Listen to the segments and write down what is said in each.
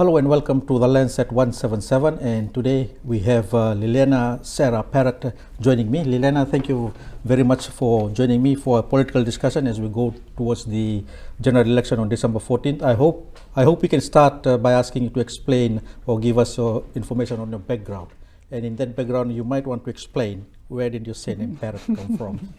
Hello and welcome to the Lens at 177, and today we have Liliana Sera Parrott joining me. Liliana, thank you very much for joining me for a political discussion as we go towards the general election on December 14th. I hope we can start by asking you to explain or give us information on your background. And in that background, you might want to explain, where did your surname Parrott come from?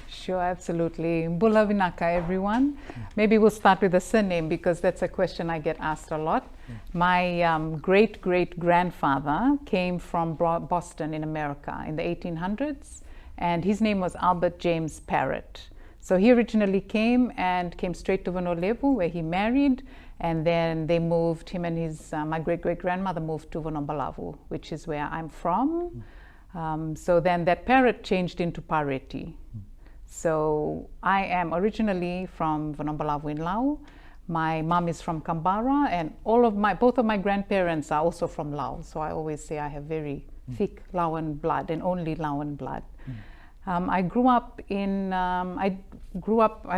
Sure, absolutely. Mbula Vinaka, everyone. Maybe we'll start with the surname because that's a question I get asked a lot. My great-great-grandfather came from Boston in America in the 1800s, and his name was Albert James Parrott. So he originally came straight to Vonolevu, where he married, and then they moved, him and his, my great-great-grandmother moved to Vonombalavu, which is where I'm from. So then that Parrott changed into Pareti. So I am originally from Vonombalavu in Laos. My mom is from Kambara, and both of my grandparents are also from Laos. So I always say I have very thick Laoan blood and only Laoan blood. I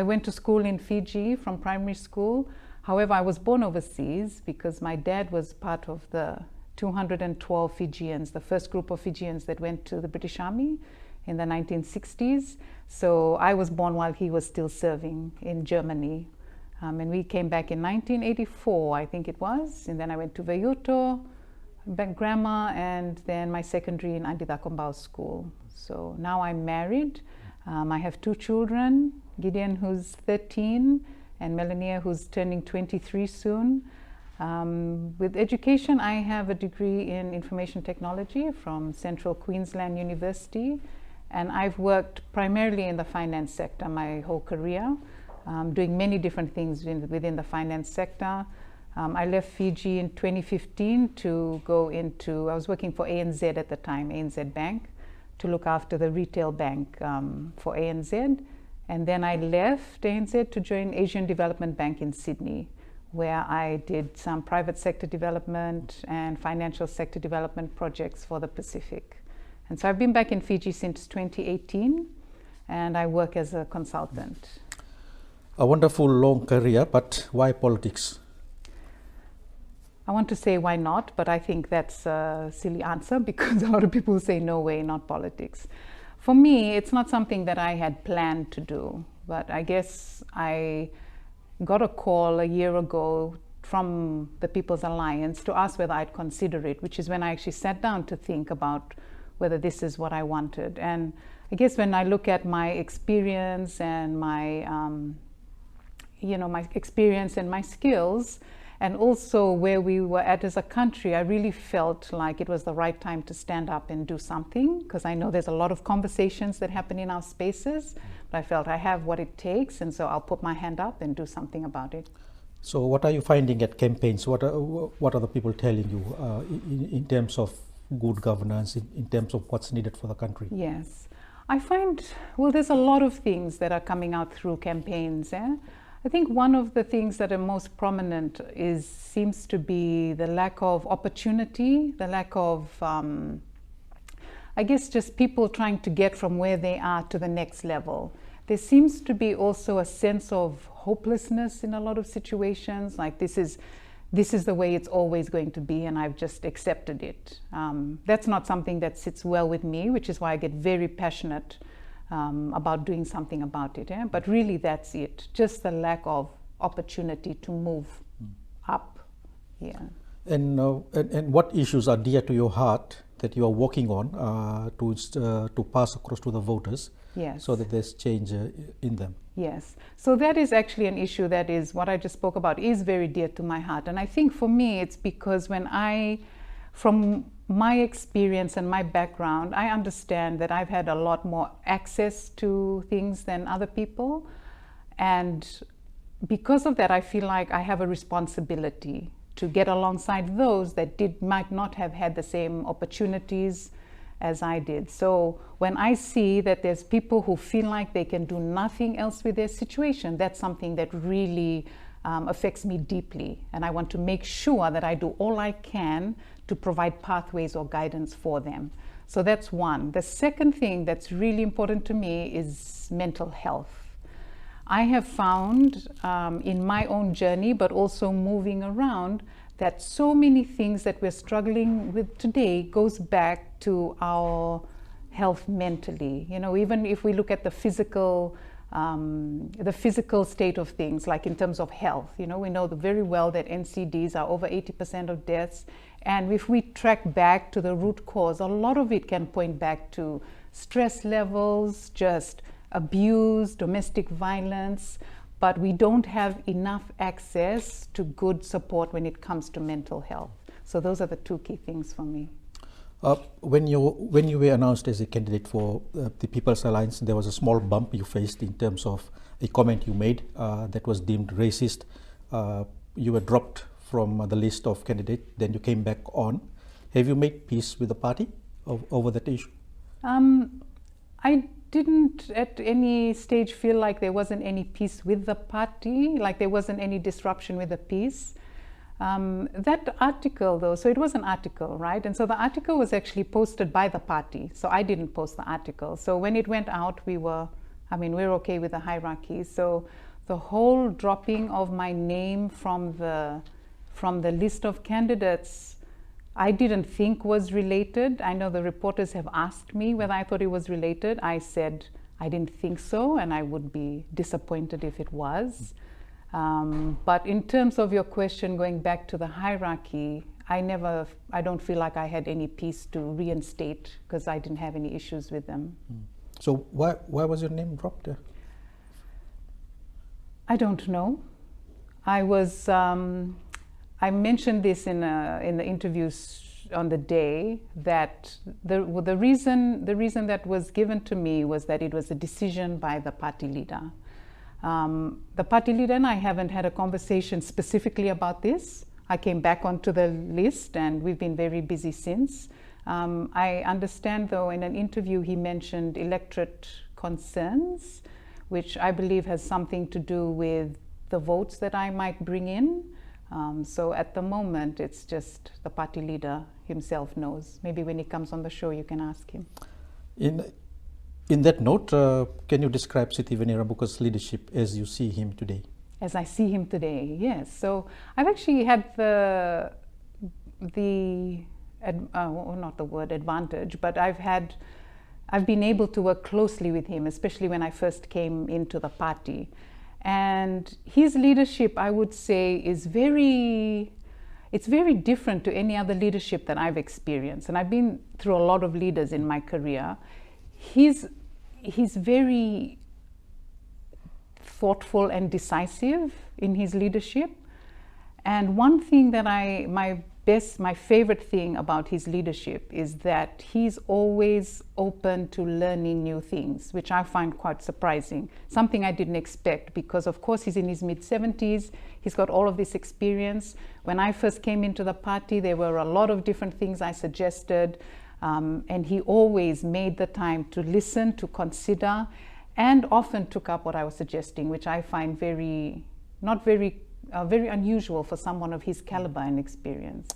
went to school in Fiji from primary school. However, I was born overseas because my dad was part of the 212 Fijians, the first group of Fijians that went to the British Army in the 1960s. So I was born while he was still serving in Germany. And we came back in 1984, I think it was. And then I went to Veyuto, back grammar, and then my secondary in Andidakombao School. So now I'm married. I have two children, Gideon, who's 13, and Melania, who's turning 23 soon. With education, I have a degree in information technology from Central Queensland University, and I've worked primarily in the finance sector my whole career, doing many different things within the finance sector. I left Fiji in 2015 to go into, I was working for ANZ at the time, ANZ Bank, to look after the retail bank for ANZ. And then I left ANZ to join Asian Development Bank in Sydney, where I did some private sector development and financial sector development projects for the Pacific. And so I've been back in Fiji since 2018, and I work as a consultant. A wonderful long career, but why politics? I want to say why not, but I think that's a silly answer because a lot of people say no way, not politics. For me, it's not something that I had planned to do, but I guess I got a call a year ago from the People's Alliance to ask whether I'd consider it, which is when I actually sat down to think about whether this is what I wanted. And I guess when I look at my experience and my experience and my skills, and also where we were at as a country, I really felt like it was the right time to stand up and do something, because I know there's a lot of conversations that happen in our spaces, but I felt I have what it takes, and so I'll put my hand up and do something about it. So what are you finding at campaigns? What are the people telling you in terms of good governance, in terms of what's needed for the country? Yes, I find, well, there's a lot of things that are coming out through campaigns. I think one of the things that are most prominent seems to be the lack of opportunity, the lack of, I guess, just people trying to get from where they are to the next level. There seems to be also a sense of hopelessness in a lot of situations, like this is the way it's always going to be, and I've just accepted it. That's not something that sits well with me, which is why I get very passionate about doing something about it. But really, that's it. Just the lack of opportunity to move up. Yeah. And what issues are dear to your heart that you are working on to pass across to the voters? Yes. So that there's change in them? Yes. So that is actually an issue that is what I just spoke about is very dear to my heart. And I think for me, it's because from my experience and my background, I understand that I've had a lot more access to things than other people. And because of that, I feel like I have a responsibility to get alongside those that might not have had the same opportunities as I did. So when I see that there's people who feel like they can do nothing else with their situation, that's something that really affects me deeply. And I want to make sure that I do all I can to provide pathways or guidance for them. So that's one. The second thing that's really important to me is mental health. I have found in my own journey, but also moving around, that so many things that we're struggling with today goes back to our health mentally. You know, even if we look at the physical state of things, like in terms of health, you know, we know very well that NCDs are over 80% of deaths. And if we track back to the root cause, a lot of it can point back to stress levels, just abuse, domestic violence, but we don't have enough access to good support when it comes to mental health. So those are the two key things for me. When you were announced as a candidate for the People's Alliance, there was a small bump you faced in terms of a comment you made that was deemed racist. You were dropped from the list of candidates, then you came back on. Have you made peace with the party over that issue? I didn't at any stage feel like there wasn't any peace with the party, like there wasn't any disruption with the peace. That article though, so it was an article, right? And so the article was actually posted by the party. So I didn't post the article. So when it went out, we're okay with the hierarchy. So the whole dropping of my name from the list of candidates, I didn't think was related. I know the reporters have asked me whether I thought it was related. I said I didn't think so, and I would be disappointed if it was. But in terms of your question, going back to the hierarchy, I don't feel like I had any peace to reinstate because I didn't have any issues with them. So why was your name dropped there? I don't know. I mentioned this in the interviews on the day, that the reason that was given to me was that it was a decision by the party leader. The party leader and I haven't had a conversation specifically about this. I came back onto the list and we've been very busy since. I understand though in an interview he mentioned electorate concerns, which I believe has something to do with the votes that I might bring in. So at the moment, it's just the party leader himself knows. Maybe when he comes on the show, you can ask him. In that note, can you describe Siti Venerabuka's leadership as you see him today? As I see him today, yes. So I've actually had not the word advantage, but I've been able to work closely with him, especially when I first came into the party. And his leadership, I would say, it's very different to any other leadership that I've experienced. And I've been through a lot of leaders in my career. He's very thoughtful and decisive in his leadership. And one thing that my favorite thing about his leadership is that he's always open to learning new things, which I find quite surprising. Something I didn't expect, because of course he's in his mid-70s, he's got all of this experience. When I first came into the party, there were a lot of different things I suggested, and he always made the time to listen, to consider, and often took up what I was suggesting, which I find very unusual for someone of his caliber and experience.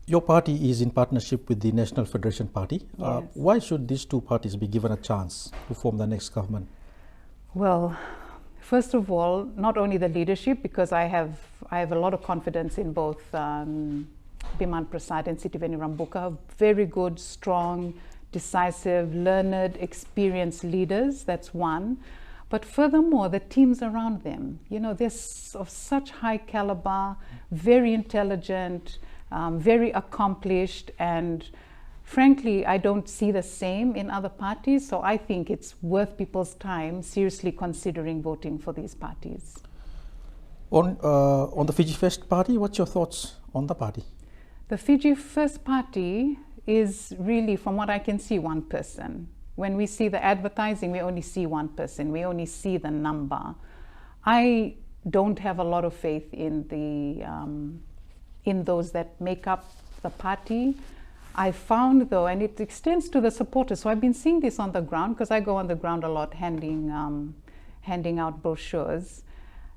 Your party is in partnership with the National Federation Party. Yes. Why should these two parties be given a chance to form the next government? Well, first of all, not only the leadership, because I have a lot of confidence in both Biman Prasad and Siti Venerabuka, very good, strong, decisive, learned, experienced leaders. That's one. But furthermore, the teams around them, you know, they're of such high caliber, very intelligent, very accomplished, and frankly, I don't see the same in other parties. So I think it's worth people's time seriously considering voting for these parties. On the Fiji First Party, what's your thoughts on the party? The Fiji First Party is really, from what I can see, one person. When we see the advertising, we only see one person. We only see the number. I don't have a lot of faith in those that make up the party. I found though, and it extends to the supporters. So I've been seeing this on the ground because I go on the ground a lot, handing out brochures.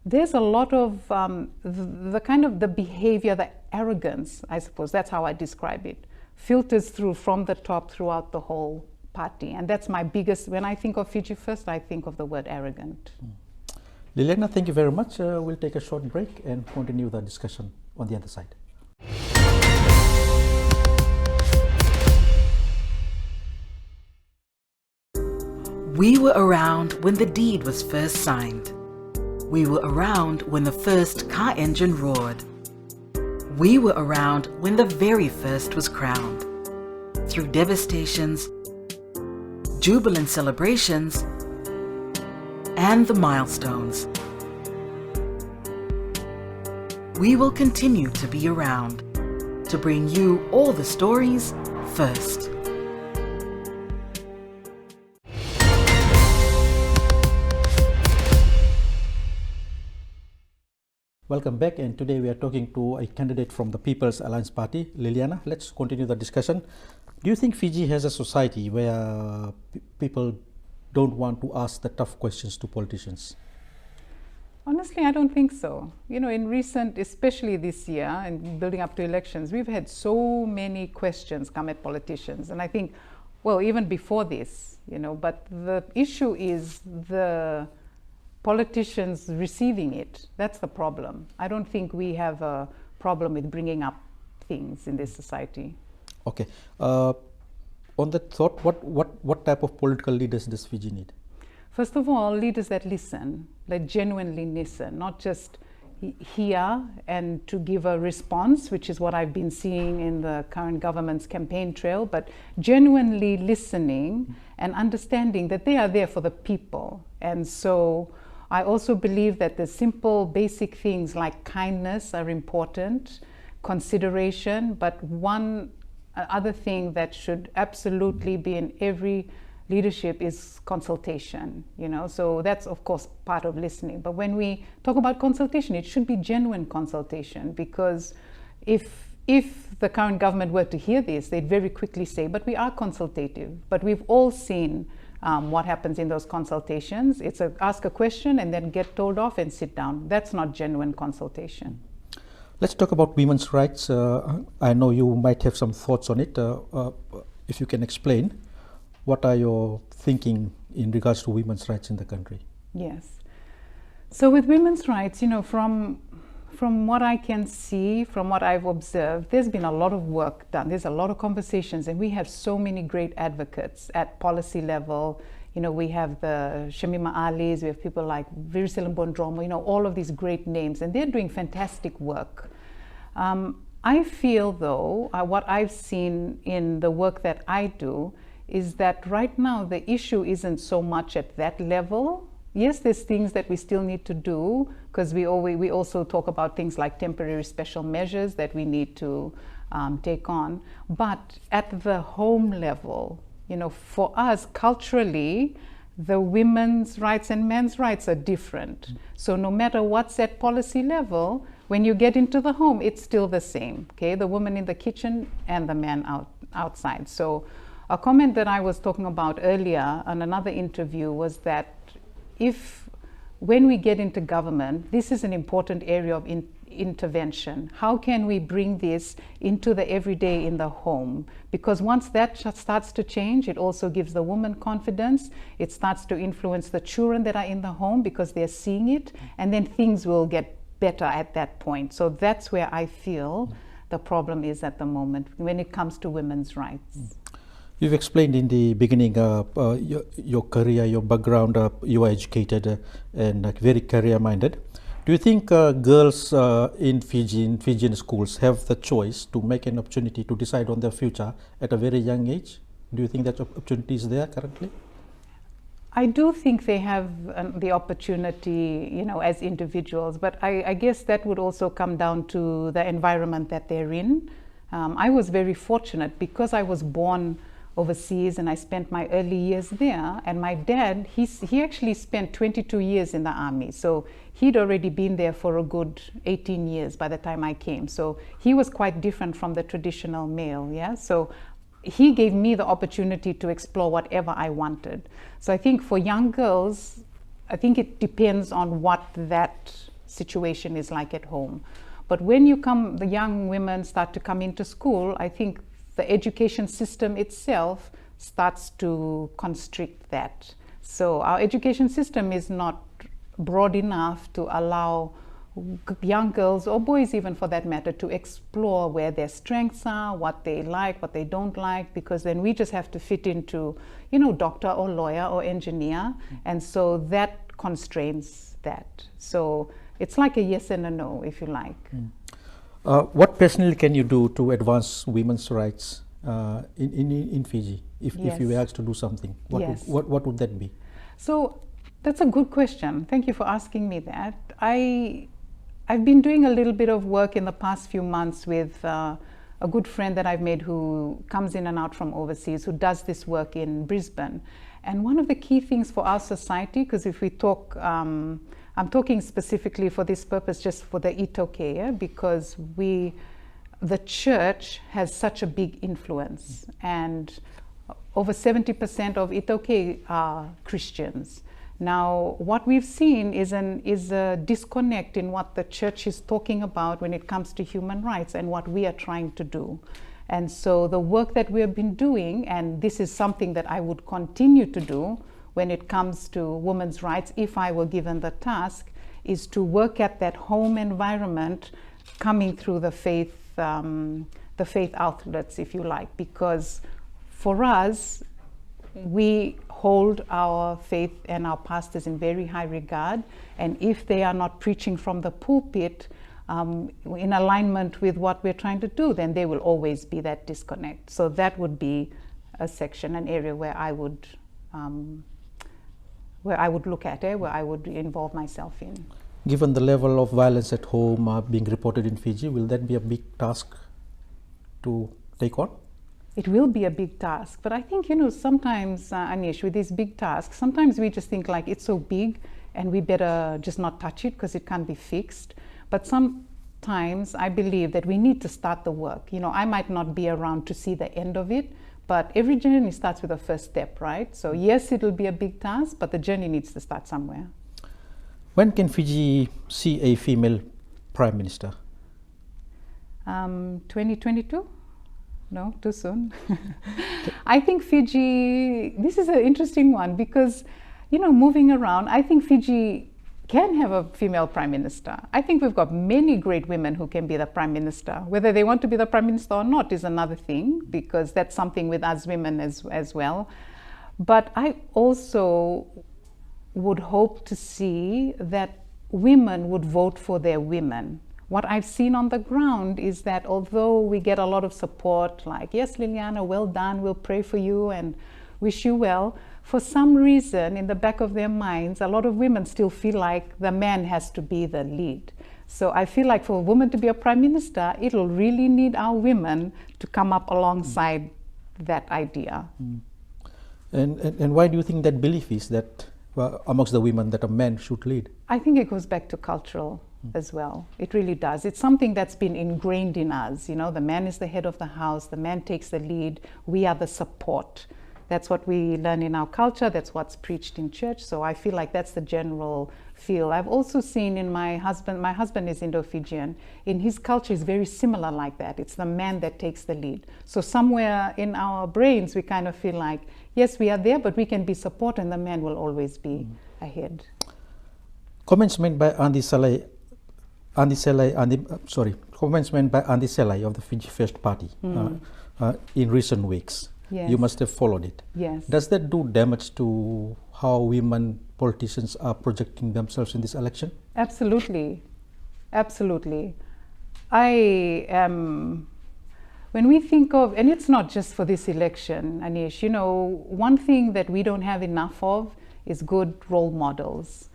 There's a lot of the kind of the behavior, the arrogance, I suppose, that's how I describe it, filters through from the top throughout the whole party. And that's my biggest, when I think of Fiji First, I think of the word arrogant. Liliana, thank you very much. We'll take a short break and continue the discussion. on the other side. We were around when the deed was first signed. We were around when the first car engine roared. We were around when the very first was crowned. Through devastations, jubilant celebrations, and the milestones. We will continue to be around to bring you all the stories first. Welcome back, and today we are talking to a candidate from the People's Alliance Party, Liliana. Let's continue the discussion. Do you think Fiji has a society where people don't want to ask the tough questions to politicians? Honestly, I don't think so. You know, in recent, especially this year and building up to elections, we've had so many questions come at politicians. And I think, well, even before this, you know, but the issue is the politicians receiving it. That's the problem. I don't think we have a problem with bringing up things in this society. Okay. On that thought, what type of political leaders does Fiji need? First of all, leaders that listen, that genuinely listen, not just hear and to give a response, which is what I've been seeing in the current government's campaign trail, but genuinely listening and understanding that they are there for the people. And so I also believe that the simple basic things like kindness are important, consideration, but one other thing that should absolutely be in every leadership is consultation, you know, so that's of course part of listening. But when we talk about consultation, it should be genuine consultation, because if the current government were to hear this, they'd very quickly say, but we are consultative. But we've all seen what happens in those consultations. It's ask a question and then get told off and sit down. That's not genuine consultation. Let's talk about women's rights. I know you might have some thoughts on it. If you can explain, what are your thinking in regards to women's rights in the country? Yes. So with women's rights, you know, from what I can see, from what I've observed, there's been a lot of work done. There's a lot of conversations, and we have so many great advocates at policy level. You know, we have the Shamima Alis, we have people like Virisela Bondromo, you know, all of these great names, and they're doing fantastic work. I feel though, what I've seen in the work that I do is that right now the issue isn't so much at that level. Yes, there's things that we still need to do, because we also talk about things like temporary special measures that we need to take on. But at the home level, you know, for us culturally, the women's rights and men's rights are different. So no matter what's at policy level, when you get into the home, it's still the same, okay? The woman in the kitchen and the man outside. So a comment that I was talking about earlier on another interview was that when we get into government, this is an important area of intervention. How can we bring this into the everyday in the home? Because once that starts to change, it also gives the woman confidence. It starts to influence the children that are in the home because they're seeing it, and then things will get better at that point. So that's where I feel the problem is at the moment when it comes to women's rights. You've explained in the beginning your career, your background, you are educated and very career-minded. Do you think girls in Fijian schools have the choice to make an opportunity to decide on their future at a very young age? Do you think that opportunity is there currently? I do think they have the opportunity, you know, as individuals, but I guess that would also come down to the environment that they're in. I was very fortunate because I was born overseas and I spent my early years there, and my dad, he actually spent 22 years in the army, so he'd already been there for a good 18 years by the time I came, so he was quite different from the traditional male, yeah, so he gave me the opportunity to explore whatever I wanted. So I think for young girls, I think it depends on what that situation is like at home. But when the young women start to come into school, I think the education system itself starts to constrict that. So our education system is not broad enough to allow young girls or boys even for that matter to explore where their strengths are, what they like, what they don't like, because then we just have to fit into, doctor or lawyer or engineer, and so that constrains that. So it's like a yes and a no, if you like. What personally can you do to advance women's rights in Fiji? If you were asked to do something, what would that be? So that's a good question. Thank you for asking me that. I've been doing a little bit of work in the past few months with a good friend that I've made who comes in and out from overseas, who does this work in Brisbane. And one of the key things for our society, because if we talk, I'm talking specifically for this purpose just for the Itoke, because the church has such a big influence, and over 70% of Itoke are Christians. Now, what we've seen is a disconnect in what the church is talking about when it comes to human rights and what we are trying to do. And so the work that we have been doing, and this is something that I would continue to do when it comes to women's rights, if I were given the task, is to work at that home environment coming through the faith outlets, if you like, because for us, we hold our faith and our pastors in very high regard, and if they are not preaching from the pulpit in alignment with what we're trying to do, then there will always be that disconnect. So that would be a section, an area where I would look at it, where I would involve myself in. Given the level of violence at home being reported in Fiji, will that be a big task to take on? It will be a big task, but I think, sometimes, Anish, with these big tasks, sometimes we just think like it's so big and we better just not touch it because it can't be fixed. But sometimes I believe that we need to start the work. I might not be around to see the end of it, but every journey starts with a first step, right? So yes, it'll be a big task, but the journey needs to start somewhere. When can Fiji see a female prime minister? 2022? No, too soon. I think Fiji, this is an interesting one because, moving around, I think Fiji can have a female prime minister. I think we've got many great women who can be the prime minister. Whether they want to be the prime minister or not is another thing, because that's something with us women as well. But I also would hope to see that women would vote for their women. What I've seen on the ground is that although we get a lot of support, like, yes, Liliana, well done, we'll pray for you and wish you well, for some reason in the back of their minds, a lot of women still feel like the man has to be the lead. So I feel like for a woman to be a prime minister, it'll really need our women to come up alongside that idea. And why do you think that belief is that amongst the women that a man should lead? I think it goes back to cultural as well. It really does. It's something that's been ingrained in us. The man is the head of the house, the man takes the lead, we are the support. That's what we learn in our culture, that's what's preached in church. So I feel like that's the general feel. I've also seen in my husband is Indo-Fijian, in his culture is very similar like that. It's the man that takes the lead. So somewhere in our brains we kind of feel like, yes, we are there, but we can be support and the man will always be ahead. Comments made by Andy Salai of the Fiji First Party in recent weeks. Yes. You must have followed it. Yes. Does that do damage to how women politicians are projecting themselves in this election? Absolutely. Absolutely. When we think of, and it's not just for this election, Anish, one thing that we don't have enough of is good role models.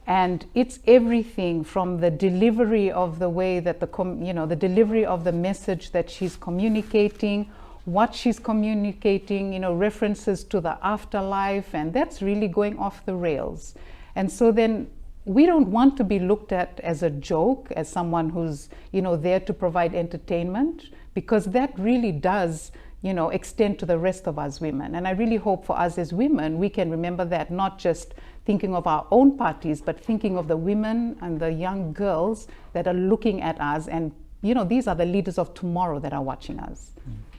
And it's everything from the delivery of the way that the delivery of the message that she's communicating, what she's communicating, references to the afterlife, and that's really going off the rails. And so then we don't want to be looked at as a joke, as someone who's, there to provide entertainment, because that really does, extend to the rest of us women. And I really hope for us as women, we can remember that, not just thinking of our own parties, but thinking of the women and the young girls that are looking at us. And, these are the leaders of tomorrow that are watching us.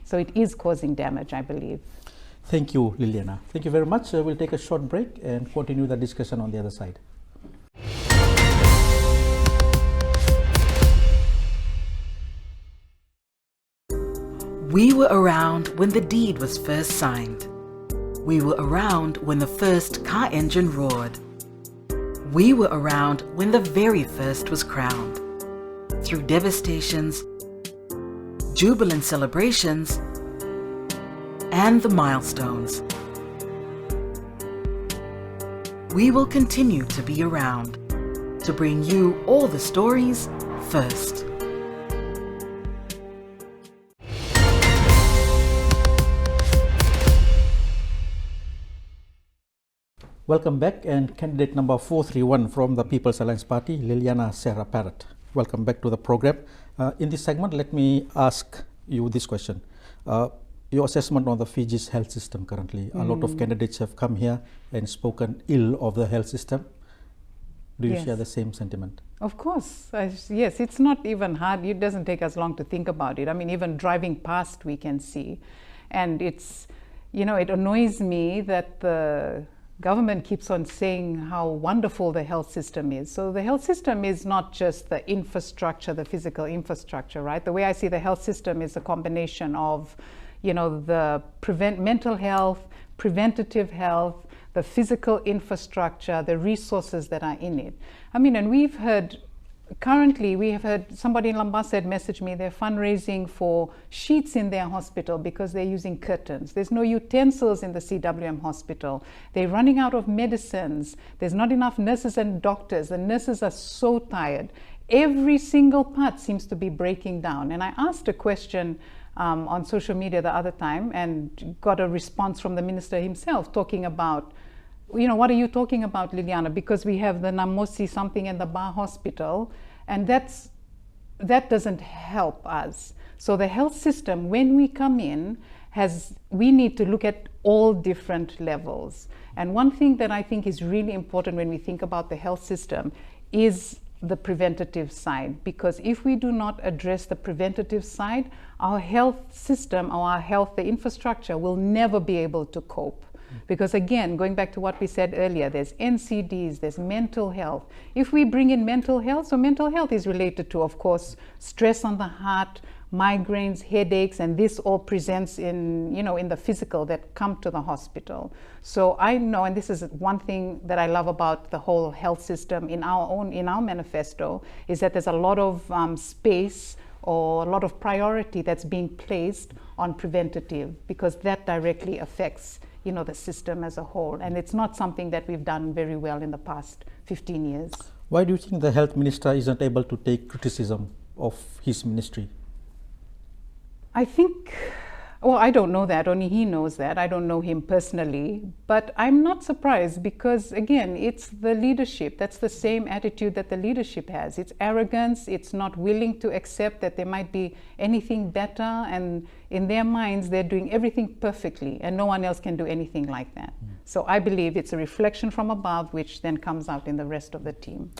So it is causing damage, I believe. Thank you, Liliana. Thank you very much. We'll take a short break and continue the discussion on the other side. We were around when the deed was first signed. We were around when the first car engine roared. We were around when the very first was crowned. Through devastations, jubilant celebrations, and the milestones. We will continue to be around to bring you all the stories first. Welcome back, and candidate number 431 from the People's Alliance Party, Liliana Sera Parrott. Welcome back to the program. In this segment, let me ask you this question. Your assessment on the Fiji's health system currently. A lot of candidates have come here and spoken ill of the health system. Do you share the same sentiment? Of course, yes, it's not even hard. It doesn't take us long to think about it. I mean, even driving past, we can see. And it's, it annoys me that the government keeps on saying how wonderful the health system is. So the health system is not just the infrastructure, the physical infrastructure, right? The way I see the health system is a combination of, the mental health, preventative health, the physical infrastructure, the resources that are in it. I mean, and we have heard somebody in Lambasa had messaged me, they're fundraising for sheets in their hospital because they're using curtains. There's no utensils in the CWM hospital. They're running out of medicines. There's not enough nurses and doctors. The nurses are so tired. Every single part seems to be breaking down. And I asked a question on social media the other time and got a response from the minister himself talking about, what are you talking about, Liliana? Because we have the Namosi something in the Bar Hospital, and that doesn't help us. So the health system, when we come in, we need to look at all different levels. And one thing that I think is really important when we think about the health system is the preventative side, because if we do not address the preventative side, our health system, the infrastructure will never be able to cope. Because again, going back to what we said earlier, there's NCDs, there's mental health. If we bring in mental health, so mental health is related to, of course, stress on the heart, migraines, headaches, and this all presents in, in the physical that come to the hospital. So I know, and this is one thing that I love about the whole health system in our manifesto, is that there's a lot of space or a lot of priority that's being placed on preventative, because that directly affects the system as a whole. And it's not something that we've done very well in the past 15 years. Why do you think the health minister isn't able to take criticism of his ministry? I think, I don't know that, only he knows that. I don't know him personally, but I'm not surprised because, again, it's the leadership. That's the same attitude that the leadership has. It's arrogance. It's not willing to accept that there might be anything better, and in their minds, they're doing everything perfectly, and no one else can do anything like that. So I believe it's a reflection from above, which then comes out in the rest of the team.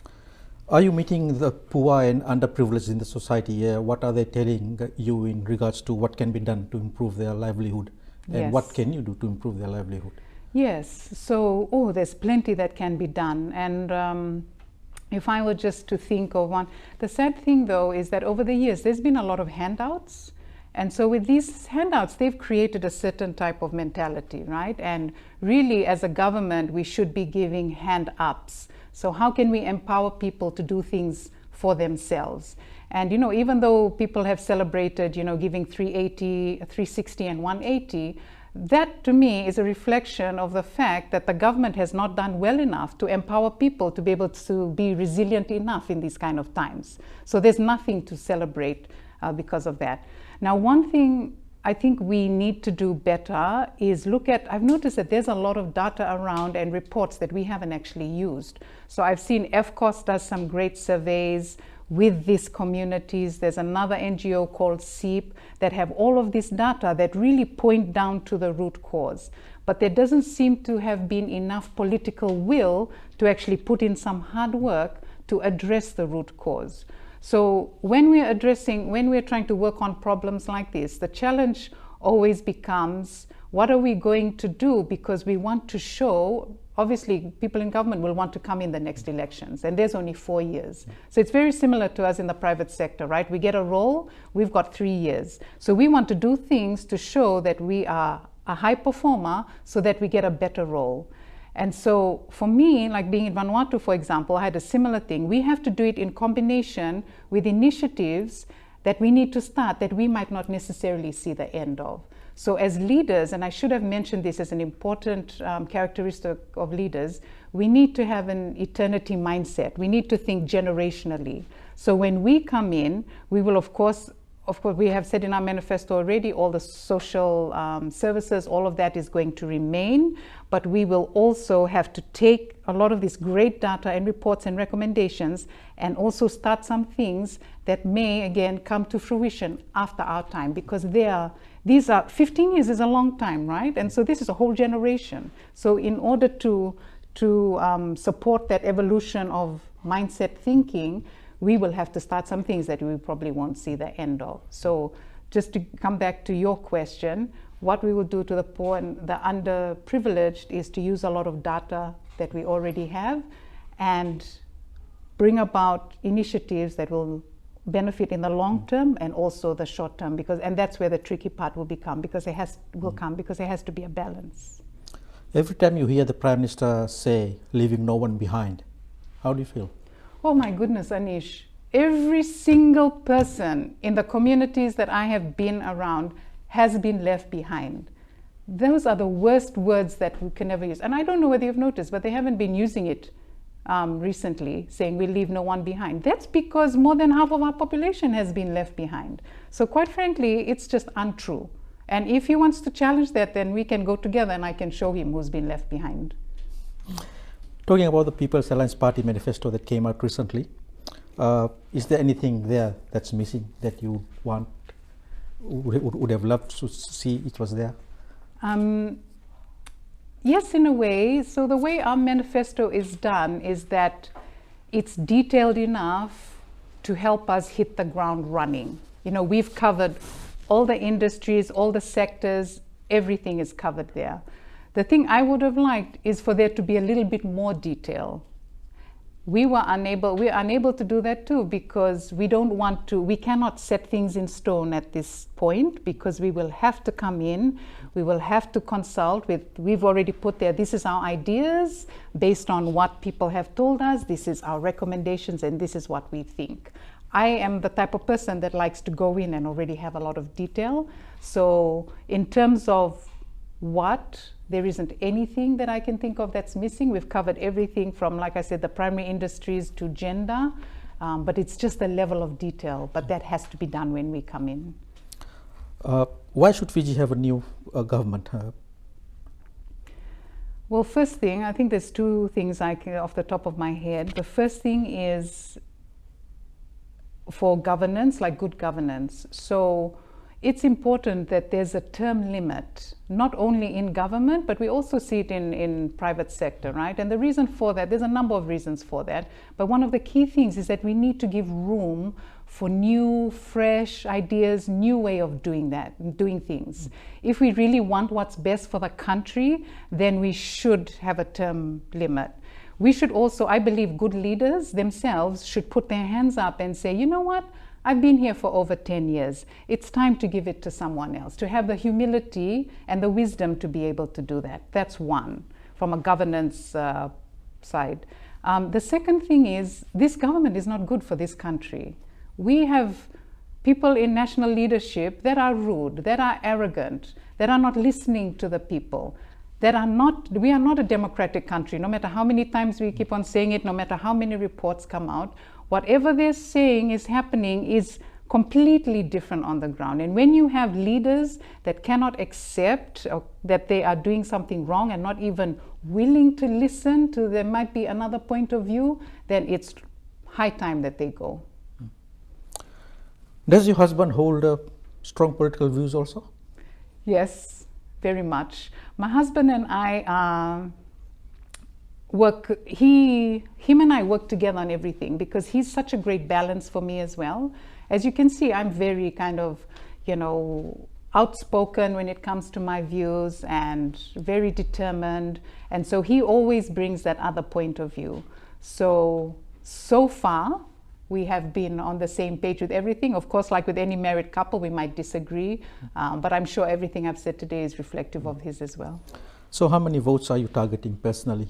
Are you meeting the poor and underprivileged in the society? What are they telling you in regards to what can be done to improve their livelihood? And what can you do to improve their livelihood? Yes, so, there's plenty that can be done. And if I were just to think of one, the sad thing though is that over the years, there's been a lot of handouts. And so with these handouts, they've created a certain type of mentality, right? And really, as a government, we should be giving hand-ups. So how can we empower people to do things for themselves? And, even though people have celebrated, giving 380, 360 and 180, that to me is a reflection of the fact that the government has not done well enough to empower people to be able to be resilient enough in these kind of times. So there's nothing to celebrate because of that. Now, one thing I think we need to do better is I've noticed that there's a lot of data around and reports that we haven't actually used. So I've seen FCOS does some great surveys with these communities. There's another NGO called SEEP that have all of this data that really point down to the root cause. But there doesn't seem to have been enough political will to actually put in some hard work to address the root cause. So when we're trying to work on problems like this, the challenge always becomes, what are we going to do? Because we want to show, obviously people in government will want to come in the next elections, and there's only 4 years. So it's very similar to us in the private sector, right? We get a role, we've got 3 years. So we want to do things to show that we are a high performer so that we get a better role. And so for me, like being in Vanuatu, for example, I had a similar thing. We have to do it in combination with initiatives that we need to start that we might not necessarily see the end of. So as leaders, and I should have mentioned this as an important characteristic of leaders, we need to have an eternity mindset. We need to think generationally. So when we come in, we will of course, we have said in our manifesto already, all the social services, all of that is going to remain, but we will also have to take a lot of this great data and reports and recommendations and also start some things that may again come to fruition after our time, because these are 15 years is a long time, right? And so this is a whole generation. So in order to support that evolution of mindset thinking, we will have to start some things that we probably won't see the end of. So just to come back to your question, what we will do to the poor and the underprivileged is to use a lot of data that we already have and bring about initiatives that will benefit in the long term and also the short term, and that's where the tricky part will come, because there has to be a balance. Every time you hear the Prime Minister say, leaving no one behind, how do you feel? Oh my goodness, Anish. Every single person in the communities that I have been around has been left behind. Those are the worst words that we can ever use. And I don't know whether you've noticed, but they haven't been using it recently, saying we leave no one behind. That's because more than half of our population has been left behind. So quite frankly, it's just untrue. And if he wants to challenge that, then we can go together and I can show him who's been left behind. Talking about the People's Alliance Party manifesto that came out recently, is there anything there that's missing that you would have loved to see it was there? Yes, in a way. So the way our manifesto is done is that it's detailed enough to help us hit the ground running. You know, we've covered all the industries, all the sectors, everything is covered there. The thing I would have liked is for there to be a little bit more detail. We're unable to do that too, because we cannot set things in stone at this point, because we will have to come in, we will have to consult we've already put there, this is our ideas based on what people have told us, this is our recommendations, and this is what we think. I am the type of person that likes to go in and already have a lot of detail. So in terms of there isn't anything that I can think of that's missing. We've covered everything from, like I said, the primary industries to gender, but it's just the level of detail, but that has to be done when we come in. Why should Fiji have a new government? Well, first thing, I think there's two things off the top of my head. The first thing is for governance, like good governance. So it's important that there's a term limit, not only in government, but we also see it in private sector, right? And the reason for that, there's a number of reasons for that, but one of the key things is that we need to give room for new, fresh ideas, new way of doing things. If we really want what's best for the country, then we should have a term limit. We should also, I believe, good leaders themselves should put their hands up and say, you know what? I've been here for over 10 years. It's time to give it to someone else, to have the humility and the wisdom to be able to do that. That's one, from a governance side. The second thing is, this government is not good for this country. We have people in national leadership that are rude, that are arrogant, that are not listening to the people, we are not a democratic country, no matter how many times we keep on saying it, no matter how many reports come out. Whatever they're saying is happening is completely different on the ground. And when you have leaders that cannot accept that they are doing something wrong and not even willing to listen to there might be another point of view, then it's high time that they go. Does your husband hold strong political views also? Yes, very much. My husband and I him and I work together on everything, because he's such a great balance for me as well. As you can see, I'm very kind of, outspoken when it comes to my views and very determined. And so he always brings that other point of view. So far, we have been on the same page with everything. Of course, like with any married couple, we might disagree, but I'm sure everything I've said today is reflective of his as well. So how many votes are you targeting personally?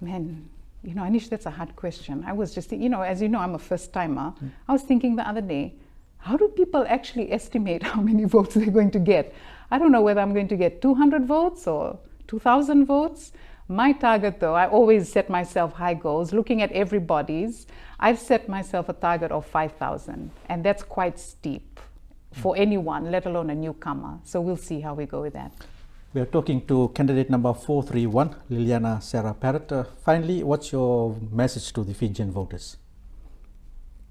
Man, Anish, that's a hard question. I was just, as you know, I'm a first timer. I was thinking the other day, how do people actually estimate how many votes they're going to get? I don't know whether I'm going to get 200 votes or 2,000 votes. My target, though, I always set myself high goals. Looking at everybody's, I've set myself a target of 5,000, and that's quite steep for anyone, let alone a newcomer. So we'll see how we go with that. We are talking to candidate number 431, Liliana Sera Parrott. Finally, what's your message to the Fijian voters?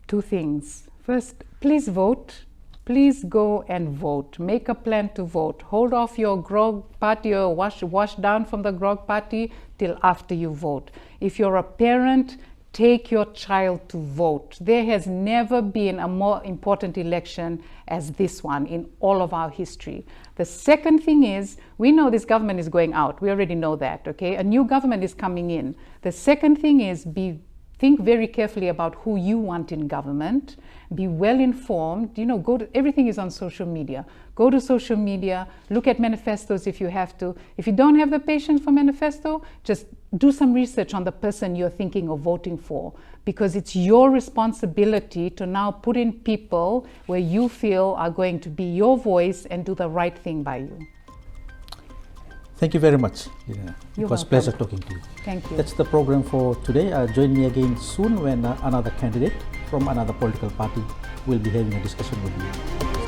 Two things. First, please vote. Please go and vote. Make a plan to vote. Hold off your grog party or wash down from the grog party till after you vote. If you're a parent, take your child to vote. There has never been a more important election as this one in all of our history. The second thing is, we know this government is going out. We already know that, okay? A new government is coming in. The second thing is, think very carefully about who you want in government. Be well informed. Everything is on social media. Go to social media, look at manifestos if you have to. If you don't have the patience for manifesto, just do some research on the person you're thinking of voting for, because it's your responsibility to now put in people where you feel are going to be your voice and do the right thing by you. Thank you very much, Liliana. You're It was a welcome. pleasure talking to you. Thank you. That's the program for today. Join me again soon when another candidate from another political party will be having a discussion with you.